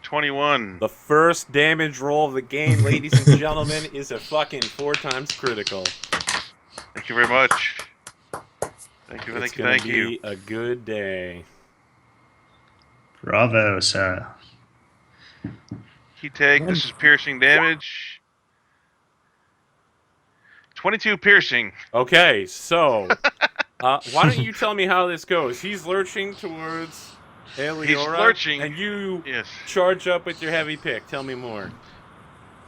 21. The first damage roll of the game, ladies and gentlemen, is a fucking 4 times critical. Thank you very much. Thank you, It's thank you. It's going to be a good day. Bravo, sir. Key take, this is piercing damage. 22 piercing. Okay, so why don't you tell me how this goes? He's lurching towards Eliora. He's lurching. And you Yes. charge up with your heavy pick. Tell me more.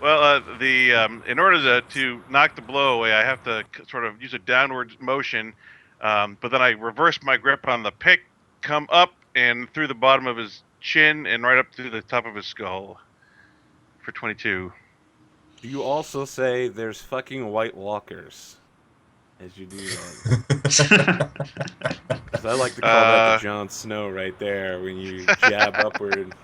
Well, in order to knock the blow away, I have to sort of use a downward motion, but then I reverse my grip on the pick, come up and through the bottom of his chin and right up to the top of his skull for 22. Do you also say there's fucking White Walkers as you do that? 'Cause I like to call that the Jon Snow right there when you jab upward.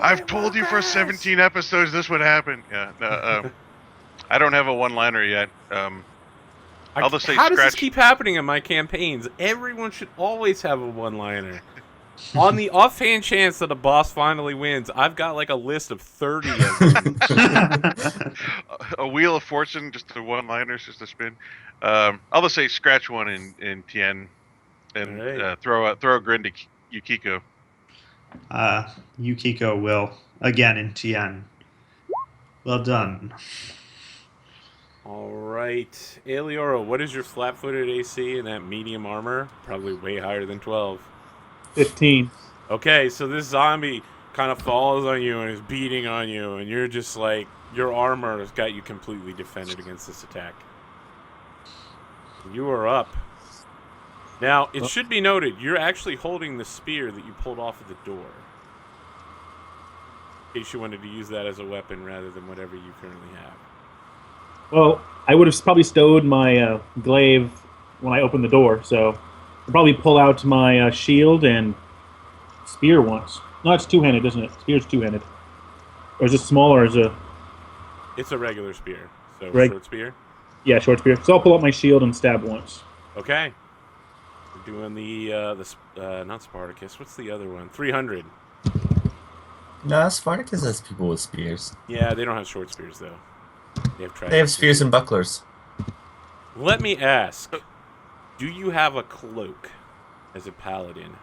I've told you for 17 episodes this would happen. Yeah, no, I don't have a one-liner yet. I'll just say how scratch. does this keep happening in my campaigns? Everyone should always have a one-liner. On the offhand chance that a boss finally wins, I've got like a list of 30 of them. A wheel of fortune, just the one-liners, just a spin. I'll just say scratch one in Tien, and right. throw a grin to Yukiko. Yukiko will again in Tien. Well done. All right, Eliora, what is your flat-footed AC in that medium armor? Probably way higher than 12. 15. Okay, so this zombie kind of falls on you and is beating on you, and you're just like, your armor has got you completely defended against this attack. You are up. Now, it should be noted, you're actually holding the spear that you pulled off of the door. In case you wanted to use that as a weapon rather than whatever you currently have. Well, I would have probably stowed my glaive when I opened the door, so I'll probably pull out my shield and spear once. No, it's two-handed, isn't it? Spear's two-handed. Or is it small, or is it... It's a regular spear, so short spear? Yeah, short spear. So I'll pull out my shield and stab once. Okay. We're doing the not Spartacus, what's the other one? 300. No, Spartacus has people with spears. Yeah, they don't have short spears, though. They have spears and bucklers. Let me ask, do you have a cloak as a paladin?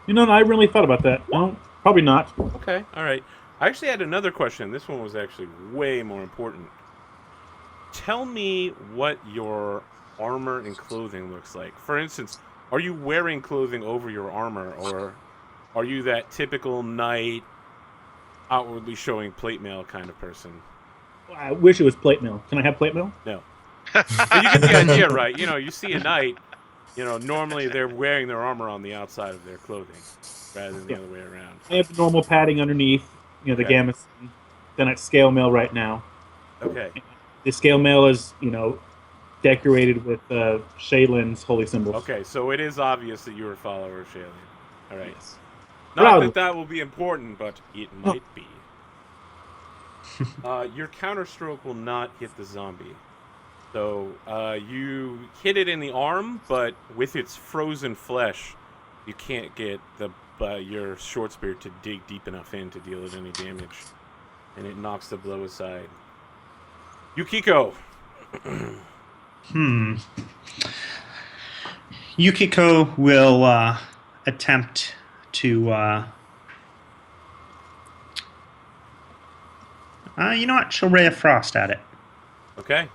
You know, I really thought about that. No, probably not. Okay, all right. I actually had another question. This one was actually way more important. Tell me what your armor and clothing looks like. For instance, are you wearing clothing over your armor, or are you that typical knight, outwardly showing plate mail kind of person? I wish it was plate mail. Can I have plate mail? No. But you get the idea, right? You know, you see a knight, you know, normally they're wearing their armor on the outside of their clothing rather than the other way around. I have the normal padding underneath, you know, the gamut. Then it's scale mail right now. Okay. The scale mail is, you know, decorated with Shaylin's holy symbols. Okay, so it is obvious that you're a follower of Shaylin. All right. Yes. Not that will be important, but it might be. Your counterstroke will not hit the zombie. So you hit it in the arm, but with its frozen flesh, you can't get your short spear to dig deep enough in to deal it any damage. And it knocks the blow aside. Yukiko! Yukiko will attempt to... you know what? She'll Ray of Frost at it. Okay.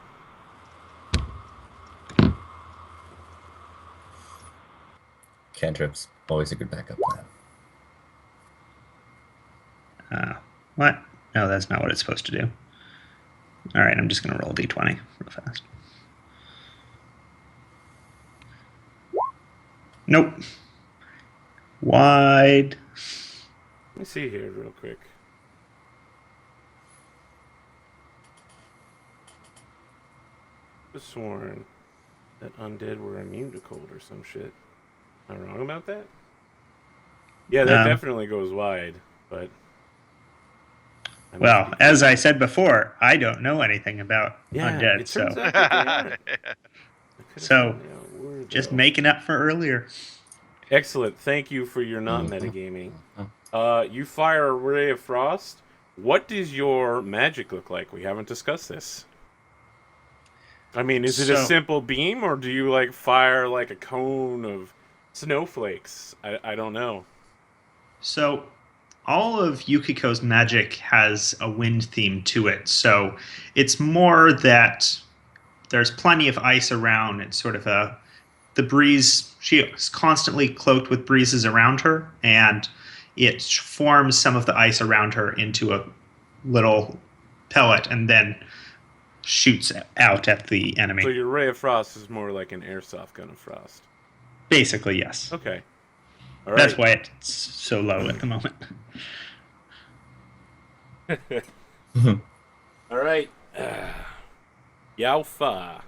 Cantrips, always a good backup plan. What? No, that's not what it's supposed to do. All right, I'm just going to roll a d20 real fast. Nope. Wide. Let me see here real quick. I was sworn that undead were immune to cold or some shit. Am I wrong about that? Yeah, that definitely goes wide, but... Well, as I said before, I don't know anything about undead, it turns out that they are. So, just making up for earlier. Excellent. Thank you for your not metagaming. You fire a ray of frost. What does your magic look like? We haven't discussed this. I mean, is it a So- simple beam, or do you like fire like a cone of snowflakes? I don't know. So all of Yukiko's magic has a wind theme to it. So it's more that there's plenty of ice around. It's sort of the breeze. She is constantly cloaked with breezes around her, and it forms some of the ice around her into a little pellet and then shoots out at the enemy. So your ray of frost is more like an airsoft gun of frost. Basically, yes. Okay. All right. That's why it's so low at the moment. All right. Yalfa,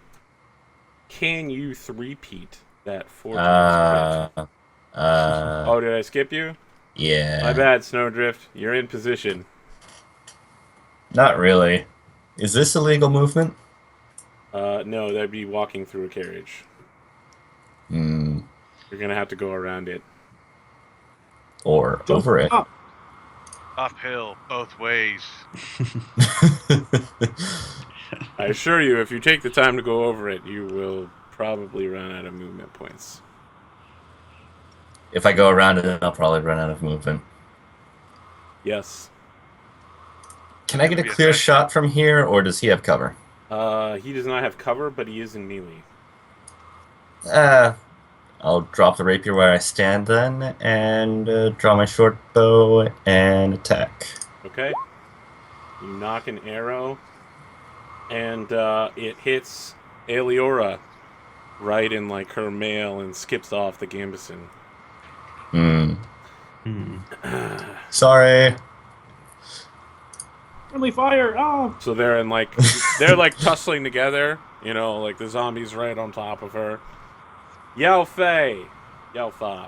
can you three-peat that 4 times crit? Oh, did I skip you? Yeah. My bad, Snowdrift. You're in position. Not really. Is this illegal movement? No, that'd be walking through a carriage. Hmm. You're gonna have to go around it. Or over it. Up. Uphill, both ways. I assure you, if you take the time to go over it, you will probably run out of movement points. If I go around it, I'll probably run out of movement. Yes. Can I get a Be a clear threat. shot from here, or does he have cover? He does not have cover, but he is in melee. I'll drop the rapier where I stand then, and draw my short bow and attack. Okay. You knock an arrow, and it hits Aeliora right in like her mail and skips off the gambeson. Hmm. Hmm. Sorry. Friendly fire! Oh! So they're like tussling together, you know, like the zombies right on top of her. Yao Fei, Yalfa.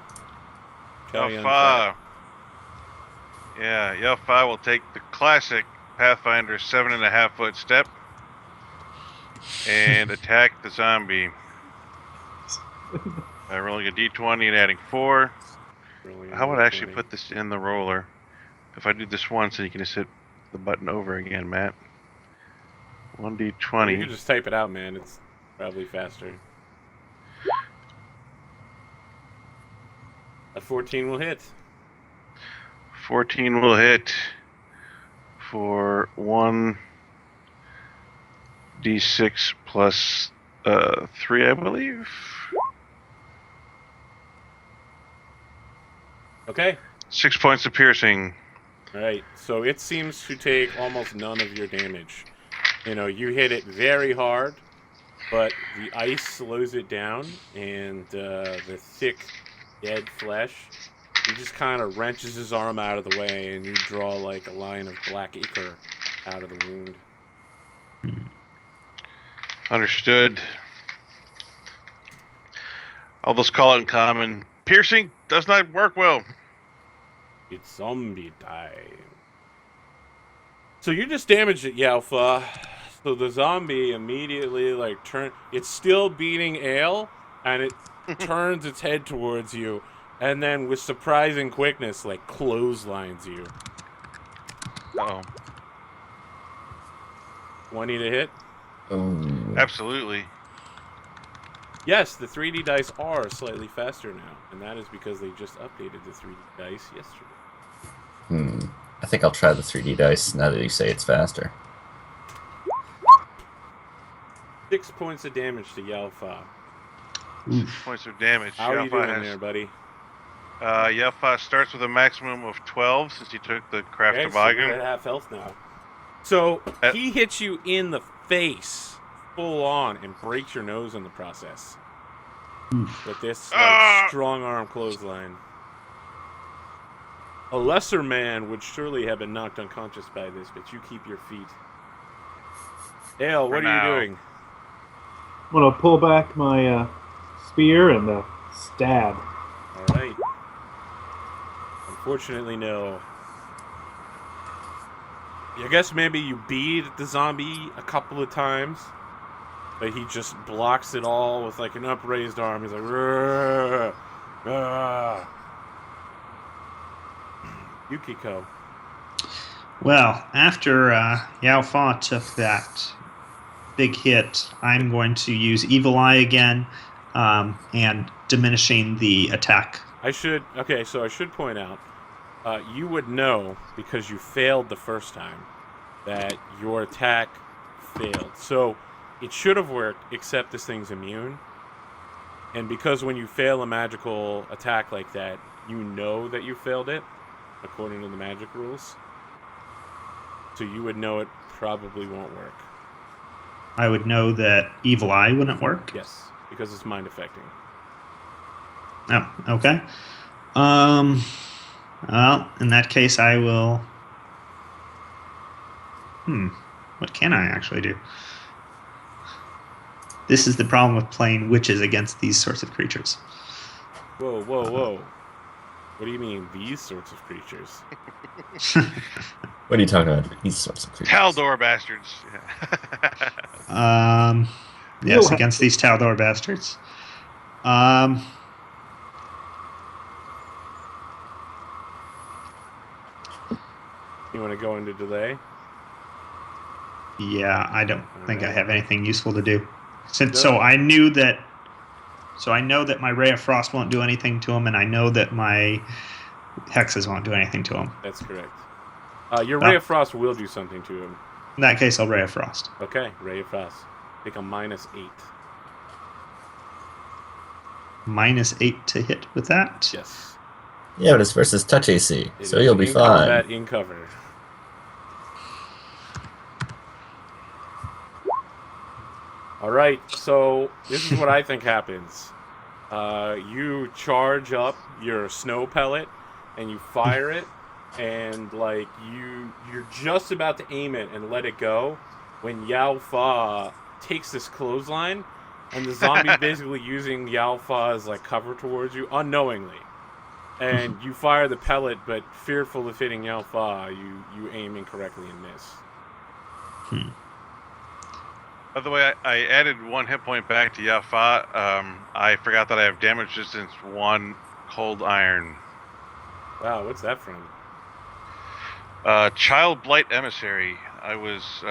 Yelfa. Yeah, Yelfa will take the classic Pathfinder 7.5-foot step and attack the zombie by rolling a d20 and adding 4. How would I actually put this in the roller? If I do this once, then you can just hit the button over again, Matt. You 1d20. can just type it out, man. It's probably faster. A 14 will hit. 14 will hit for 1d6 plus 3, I believe. Okay. 6 points of piercing. All right. So it seems to take almost none of your damage. You know, you hit it very hard, but the ice slows it down, and the thick, dead flesh, he just kind of wrenches his arm out of the way, and you draw like a line of black ichor out of the wound. Understood. I'll just call it in common. Piercing does not work well. It's zombie time. So you just damaged it, Yalfa. So the zombie immediately like it's still beating ale, and it turns its head towards you, and then with surprising quickness like clotheslines you. Oh, 20 to hit. Ooh. absolutely. Yes, the 3D dice are slightly faster now, and that is because they just updated the 3D dice yesterday. I think I'll try the 3D dice now that you say it's faster. 6 points of damage to Yalfa. Points of damage. How are you Yelfa doing there, buddy? Yelfa starts with a maximum of 12 since he took the craft Okay, so toboggan. you're at half health now. So Uh, he hits you in the face, full on, and breaks your nose in the process. With this strong arm clothesline. A lesser man would surely have been knocked unconscious by this, but you keep your feet. Ale, what are now. you doing? I'm gonna pull back my spear and stab. All right. Unfortunately, no. I guess maybe you beat the zombie a couple of times, but he just blocks it all with like an upraised arm. He's like, "Rrrr," Yukiko. Well, after Yao Fa took that big hit, I'm going to use Evil Eye again, and diminishing the attack. Okay, so I should point out, you would know because you failed the first time that your attack failed. So it should have worked, except this thing's immune. And because when you fail a magical attack like that, you know that you failed it, according to the magic rules. So you would know it probably won't work. I would know that Evil Eye wouldn't work. Yes, because it's mind affecting. Oh, okay. Well, in that case, I will. What can I actually do? This is the problem with playing witches against these sorts of creatures. Whoa, whoa, whoa. What do you mean, these sorts of creatures? What are you talking about? These sorts of creatures. Taldor bastards. Yes, against these Taldor bastards. You want to go into delay? Yeah, I don't think I Alright. have anything useful to do. So I know that my Ray of Frost won't do anything to him, and I know that my hexes won't do anything to him. That's correct. Your Ray of Frost will do something to him. In that case, I'll Ray of Frost. Okay, Ray of Frost. Take a -8. -8 to hit with that. Yes. Yeah, but it's versus touch AC, It so is you'll be in fine. combat, in cover. All right, so this is what I think happens. You charge up your snow pellet, and you fire it, and like you're just about to aim it and let it go, when Yao Fa takes this clothesline, and the zombie's basically using Yao Fa as like cover towards you unknowingly. And you fire the pellet, but fearful of hitting Yao Fa, you aim incorrectly and miss. By the way, I added 1 hit point back to Yafa. I forgot that I have damage resistance 1 cold iron. Wow, what's that from? Child Blight Emissary. I was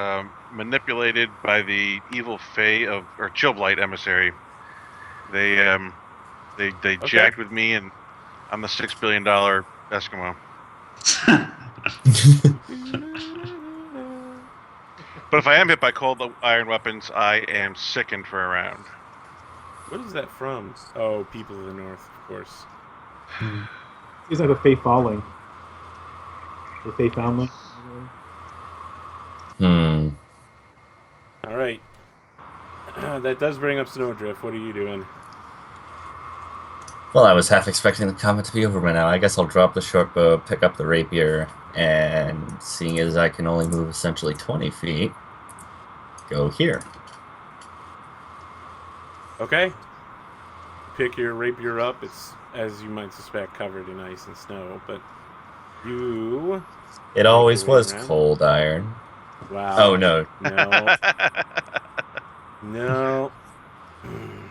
manipulated by the evil fae or Chill Blight Emissary. They jacked with me, and I'm the $6 billion Eskimo. But if I am hit by cold iron weapons, I am sickened for a round. What is that from? Oh, People of the North, of course. He's like a Fae Falling. The Fae Foundling. All right. That does bring up Snowdrift. What are you doing? Well, I was half expecting the combat to be over by now. I guess I'll drop the short bow, pick up the rapier, and seeing as I can only move essentially 20 feet, go here. Okay. Pick your rapier up. It's, as you might suspect, covered in ice and snow, but you... It always was around. cold iron. Wow. Oh, no. No. No.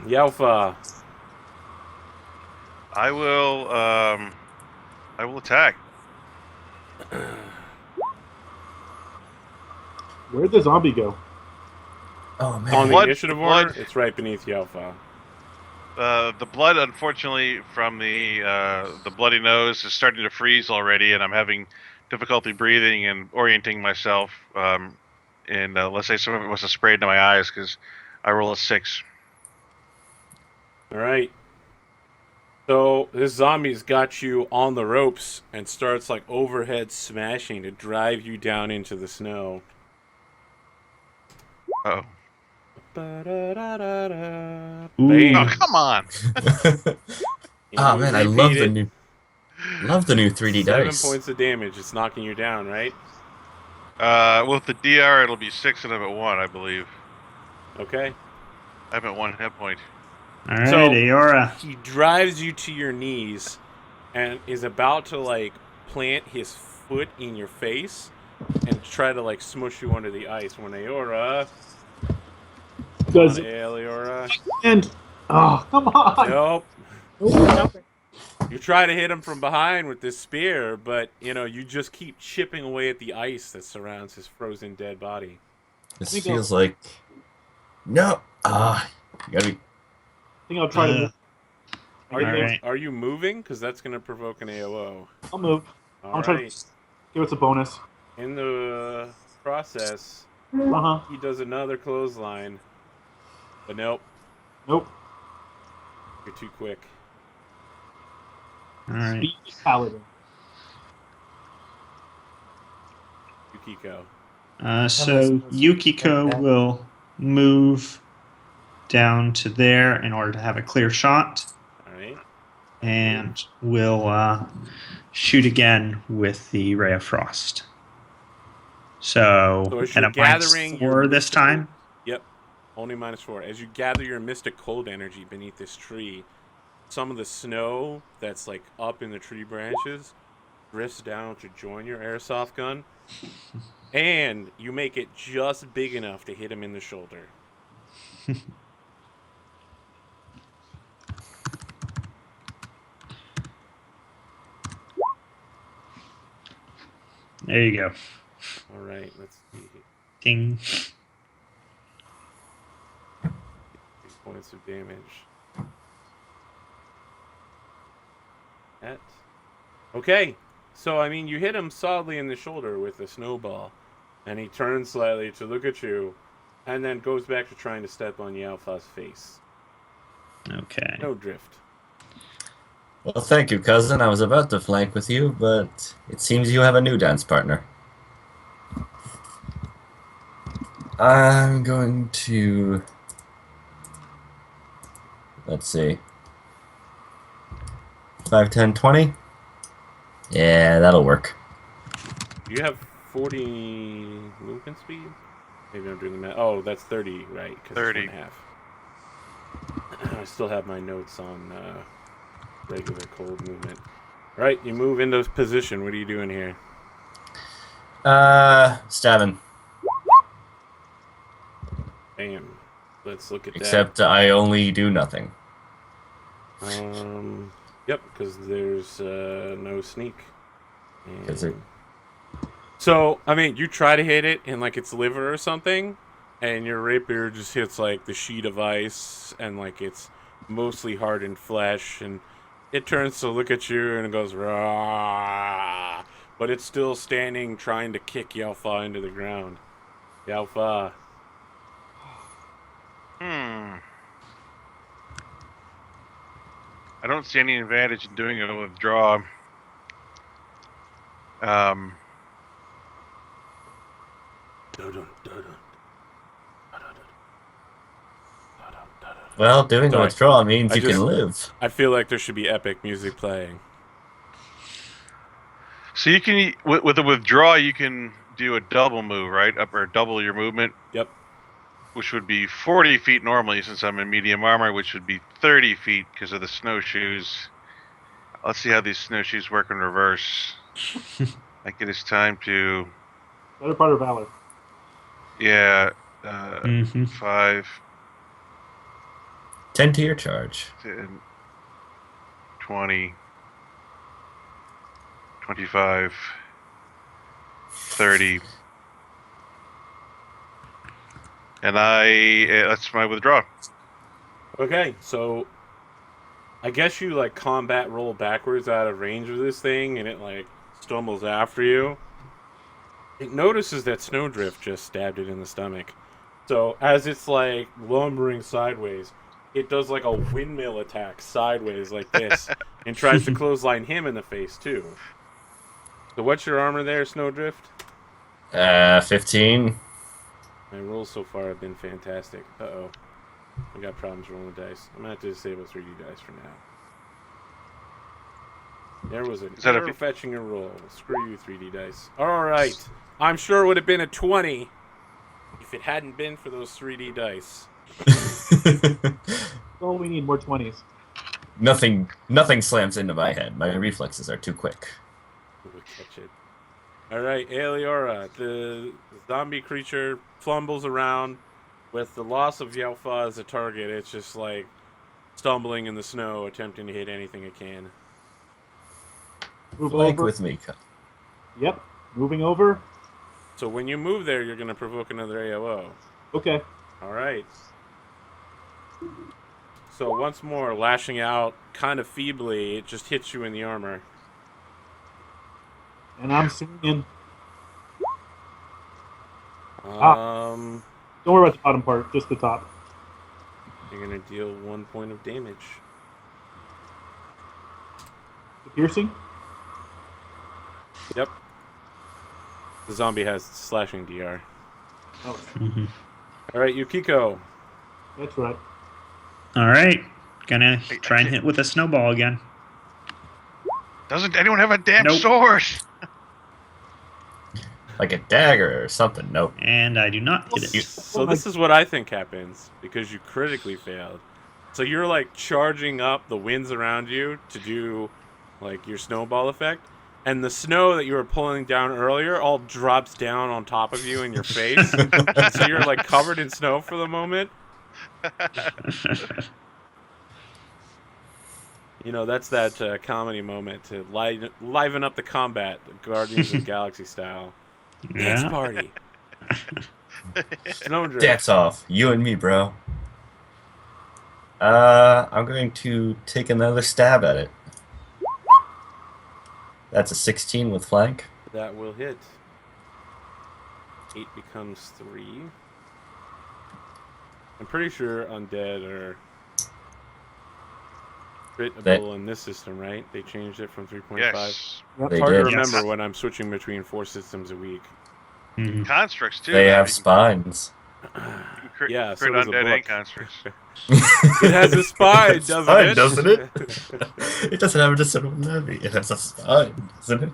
Yalfa. I will attack. Where'd the zombie go? Oh, man. On the Blood- initiative blood- order, it's right beneath Yalfa. The blood, unfortunately, from the bloody nose is starting to freeze already, and I'm having difficulty breathing and orienting myself. And let's say some of it must have sprayed into my eyes because I roll a 6. All right. So this zombie's got you on the ropes and starts like overhead smashing to drive you down into the snow. Oh. Ba-da-da-da-da. Ooh. Bam. Oh, come on! Ah, You man, I repeat love the new 3D 7 dice. points of damage. It's knocking you down, right? With the DR, it'll be 6 and I'm at 1, I believe. Okay. I'm at 1 hit point. All right, So- Aora. He drives you to your knees and is about to like plant his foot in your face and try to like smush you under the ice when Aora. Does Aora. and oh, come on! Nope. Nope, nothing. You try to hit him from behind with this spear, but, you know, you just keep chipping away at the ice that surrounds his frozen dead body. This me go. feels like... No! You gotta be... I think I'll try to move. Alright. Are you moving? Because that's going to provoke an AOO. I'll move. All I'll try right. to give us a bonus. In the process, Uh-huh. he does another clothesline. But nope, Nope. you're too quick. Alright. Speed paladin. Yukiko. So Yukiko will move down to there in order to have a clear shot, All right. and will shoot again with the Ray of Frost. So So, as at you're a gathering your -4 this mystical- time. Yep, only -4. As you gather your mystic cold energy beneath this tree, some of the snow that's like up in the tree branches drifts down to join your airsoft gun, and you make it just big enough to hit him in the shoulder. There you go. All right, let's see. Ding. 6 points of damage. Okay, so I mean, you hit him solidly in the shoulder with a snowball, and he turns slightly to look at you, and then goes back to trying to step on Yalfa's face. Okay. No drift. Well, thank you, cousin. I was about to flank with you, but it seems you have a new dance partner. I'm going to... Let's see. 5, 10, 20? Yeah, that'll work. You have 40 movement speed? Maybe I'm doing the math. Oh, that's 30, right? 'Cause 30. It's 1/2. I still have my notes on regular cold movement. All right, you move into position. What are you doing here? Stabbing. Bam. Let's look at Except I only do nothing. that. Yep, because there's no sneak. Is it? So, I mean, you try to hit it in like its liver or something, and your rapier just hits like the sheet of ice, and like it's mostly hardened flesh, and it turns to look at you and it goes rah, but it's still standing trying to kick Yalfa into the ground. Yalfa. I don't see any advantage in doing a withdraw. Well, doing a Sorry. withdrawal means I you just- can live. I feel like there should be epic music playing. So you can with a withdraw, you can do a double move, right? Up or double your movement, Yep. which would be 40 feet normally, since I'm in medium armor, which would be 30 feet because of the snowshoes. Let's see how these snowshoes work in reverse. I think it is time to, Better part of valor. yeah, Mhm. 5, 10 to your charge. 10, 20, 25, 30. And that's my withdraw. Okay, so I guess you like combat roll backwards out of range of this thing, and it like stumbles after you. It notices that Snowdrift just stabbed it in the stomach. So as it's like lumbering sideways, it does like a windmill attack sideways like this, and tries to clothesline him in the face too. So what's your armor there, Snowdrift? 15. My rolls so far have been fantastic. Uh-oh. We got problems rolling the dice. I'm going to have to disable 3D dice for now. There was an Is that a error fetching a roll. Screw you, 3D dice. Alright. I'm sure it would have been a 20 if it hadn't been for those 3D dice. Oh, we need more 20s. Nothing slams into my head. My reflexes are too quick. Who would catch it? Alright, Aeliora. The zombie creature fumbles around. With the loss of Yalfa as a target, it's just like stumbling in the snow, attempting to hit anything it can. Move Flank over. with me. Yep. Moving over. So when you move there, you're going to provoke another AOO. Okay. All right. So once more, lashing out kind of feebly, it just hits you in the armor. And I'm swinging. Um, Don't worry about the bottom part, just the top. You're going to deal 1 point of damage. The piercing. Yep. The zombie has slashing DR. Oh, Mhm. All right, Yukiko. that's right. All right. Gonna try and hit with a snowball again. Doesn't anyone have a damn Nope. sword? Like a dagger or something. Nope. And I do not hit it. So this is what I think happens because you critically failed. So you're like charging up the winds around you to do like your snowball effect, and the snow that you were pulling down earlier all drops down on top of you in your face. And so you're like covered in snow for the moment. You know, that's that comedy moment to liven up the combat, Guardians of the Galaxy style. Dance Yeah. party. Snowdrift. Dance off. You and me, bro. I'm going to take another stab at it. That's a 16 with flank. That will hit. 8 becomes 3. I'm pretty sure undead are critable in this system, right? They changed it from 3.5. Yes. It's They hard to did. remember Yes. when I'm switching between 4 systems a week. Mhm. Constructs too. They man. have You spines. can crit, Yeah, so crit does a undead book. and constructs. It has a spine, doesn't Spine, it? doesn't it? It doesn't have a disciplinary. It has a spine, doesn't it?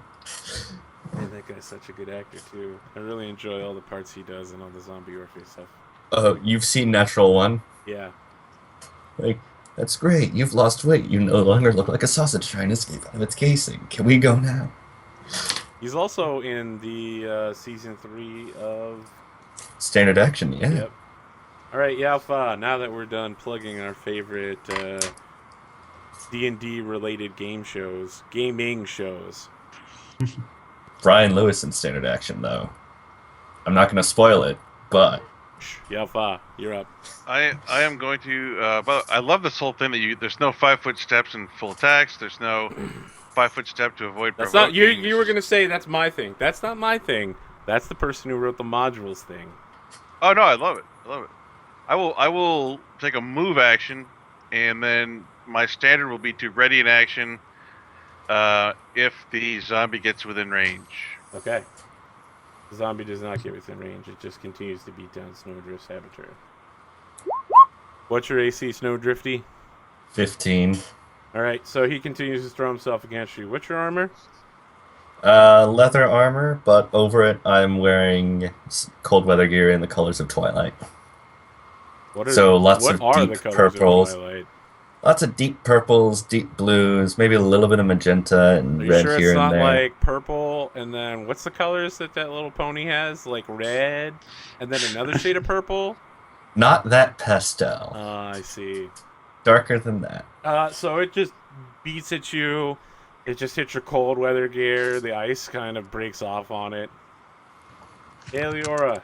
Man, that guy's such a good actor too. I really enjoy all the parts he does and all the zombie warfare stuff. Oh, you've seen Natural One? Yeah. Like, that's great. You've lost weight. You no longer look like a sausage trying to escape out of its casing. Can we go now? He's also in the season 3 of. Standard action, yeah. Yep. All right, Yalfa. Now that we're done plugging our favorite D&D related gaming shows. Brian Lewis in standard action, though. I'm not going to spoil it, but Yalfa, you're up. I am going to. But I love this whole thing that there's no 5-foot steps in full attacks. There's no 5-foot step to avoid That's provoking. not you were gonna say that's my thing. That's not my thing. That's the person who wrote the modules thing. Oh no, I love it. I love it. I will take a move action, and then my standard will be to ready an action if the zombie gets within range. Okay. The zombie does not get within range. It just continues to beat down Snowdrift's saboteur. What's your AC, Snowdrifty? 15. All right, so he continues to throw himself against you. What's your armor? Leather armor, but over it I'm wearing cold weather gear in the colors of Twilight. What are So lots what of are deep the colors purples. of Twilight? Lots of deep purples, deep blues, maybe a little bit of magenta and Are you red sure here it's and not there. like purple and then what's the colors that little pony has? Like red and then another shade of purple? Not that pastel. I see. Darker than that. So it just beats at you. It just hits your cold weather gear. The ice kind of breaks off on it. Eliora.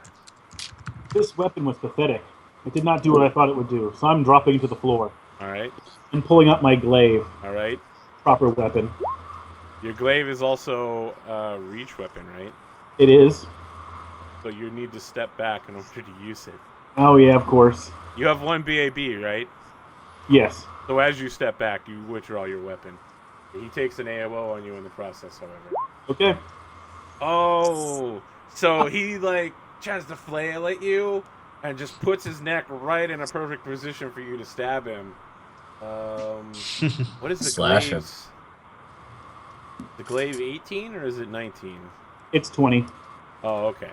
This weapon was pathetic. It did not do what I thought it would do, so I'm dropping to the floor All right. and pulling up my glaive, All right. proper weapon. Your glaive is also a reach weapon, right? It is. So you need to step back in order to use it. Oh yeah, of course. You have 1 BAB, right? Yes. So as you step back, you withdraw your weapon. He takes an AOO on you in the process, however. Okay. Oh, so he like tries to flail at you and just puts his neck right in a perfect position for you to stab him. What is the Slash him. glaive? The glaive 18 or is it 19? It's 20. Oh, okay.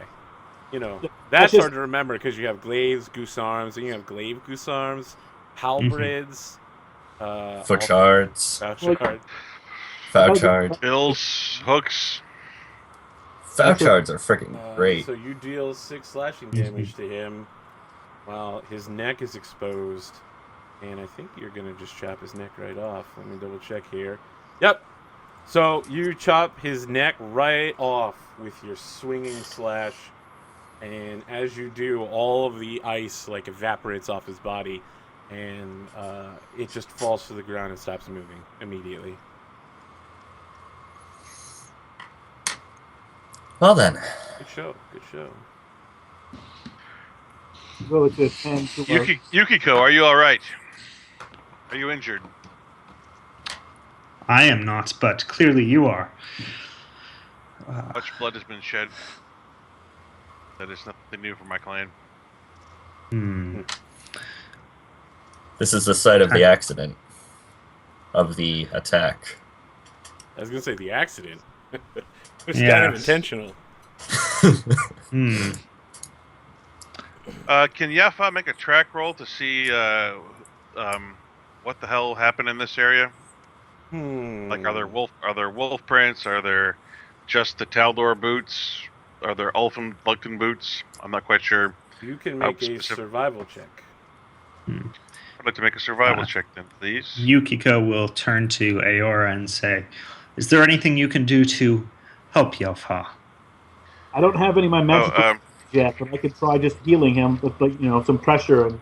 You know, That's that's just- hard to remember because you have glaives, goose arms, and you have glaive goose arms, halberds, Foot shards, Fouchard. foul charge. Bills, hooks. Foul chards are freaking great. So you deal 6 slashing damage to him while his neck is exposed. And I think you're going to just chop his neck right off. Let me double check here. Yep. So you chop his neck right off with your swinging slash, and as you do, all of the ice like evaporates off his body, and it just falls to the ground and stops moving immediately. Well then, Good show. Good show. Go to 10 to Yukiko, are you all right? Are you injured? I am not, but clearly you are. Much blood has been shed. That is nothing new for my clan. this is the site of the accident, of the attack. I was gonna say the accident. It's Yeah. kind of intentional. Can Yafa make a track roll to see what the hell happened in this area? Like, are there wolf prints? Are there just the Taldor boots? Are there Ulfin Buckton boots? I'm not quite sure. You can How make a specific- survival check. I'd like to make a survival check then, please. Yukiko will turn to Aora and say, "Is there anything you can do to help Yelfa?" I don't have any of my magic yet, but I could try just healing him with, like, some pressure and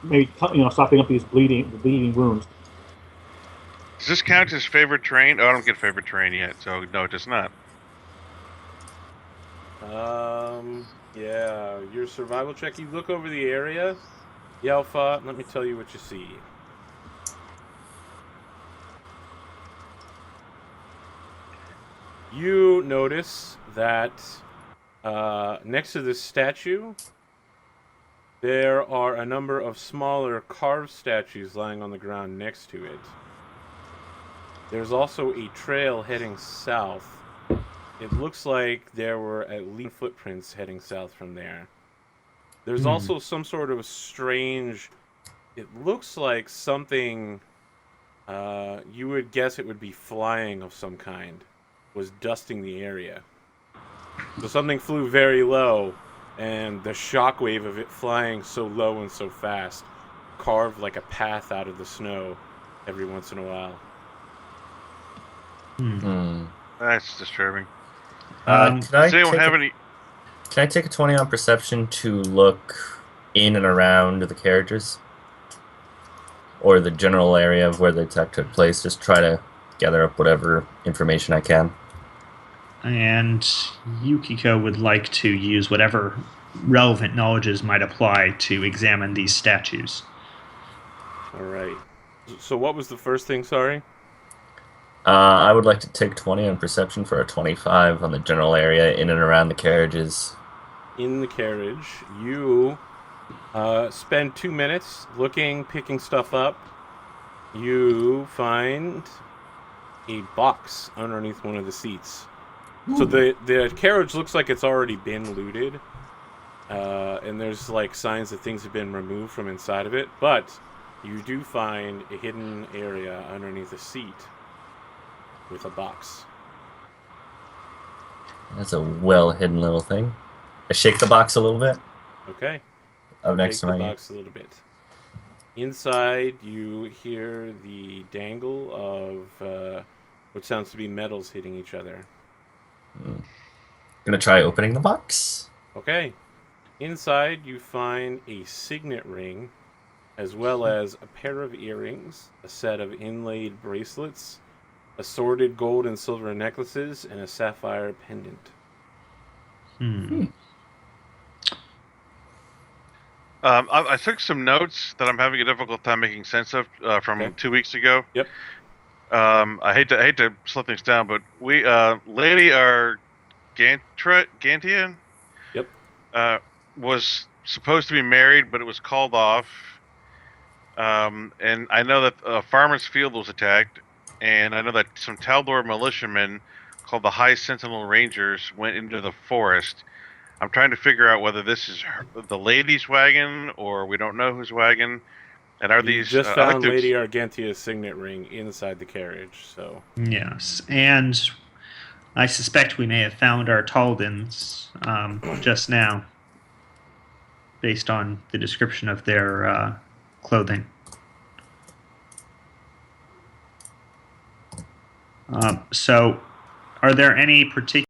maybe, stopping up these bleeding wounds. Does this count as favorite terrain? Oh, I don't get favorite terrain yet, so no, it does not. Yeah, your survival check. You look over the area, Yelfa. Let me tell you what you see. You notice that next to this statue, there are a number of smaller carved statues lying on the ground next to it. There's also a trail heading south. It looks like there were at least footprints heading south from there. There's also some sort of strange... It looks like something... you would guess it would be flying of some kind. Was dusting the area. So something flew very low, and the shockwave of it flying so low and so fast carved like a path out of the snow every once in a while. That's disturbing. Can Does anyone have any? Can I take a 20 on perception to look in and around the carriages? Or the general area of where the attack took place? Just try to gather up whatever information I can. And Yukiko would like to use whatever relevant knowledges might apply to examine these statues. All right. So what was the first thing, sorry? I would like to take 20 on perception for a 25 on the general area in and around the carriages. In the carriage, you spend 2 minutes looking, picking stuff up. You find a box underneath one of the seats. So the carriage looks like it's already been looted. And there's like signs that things have been removed from inside of it. But you do find a hidden area underneath a seat with a box. That's a well-hidden little thing. I shake the box a little bit. Okay. Up next to Shake the my box a little bit. Inside, you hear the dangle of what sounds to be metals hitting each other. Gonna try opening the box. Okay. Inside, you find a signet ring, as well as a pair of earrings, a set of inlaid bracelets, assorted gold and silver necklaces, and a sapphire pendant. I took some notes that I'm having a difficult time making sense of from 2 weeks ago. Yep. I hate to slow things down, but we Lady Gantian. Yep. Was supposed to be married, but it was called off. And I know that a farmer's field was attacked, and I know that some Taldor militiamen called the High Sentinel Rangers went into the forest. I'm trying to figure out whether this is the lady's wagon or we don't know whose wagon. And are You these just I like found to- Lady Argentia's signet ring inside the carriage, so... Yes, and I suspect we may have found our Taldins just now, based on the description of their clothing. So, are there any particular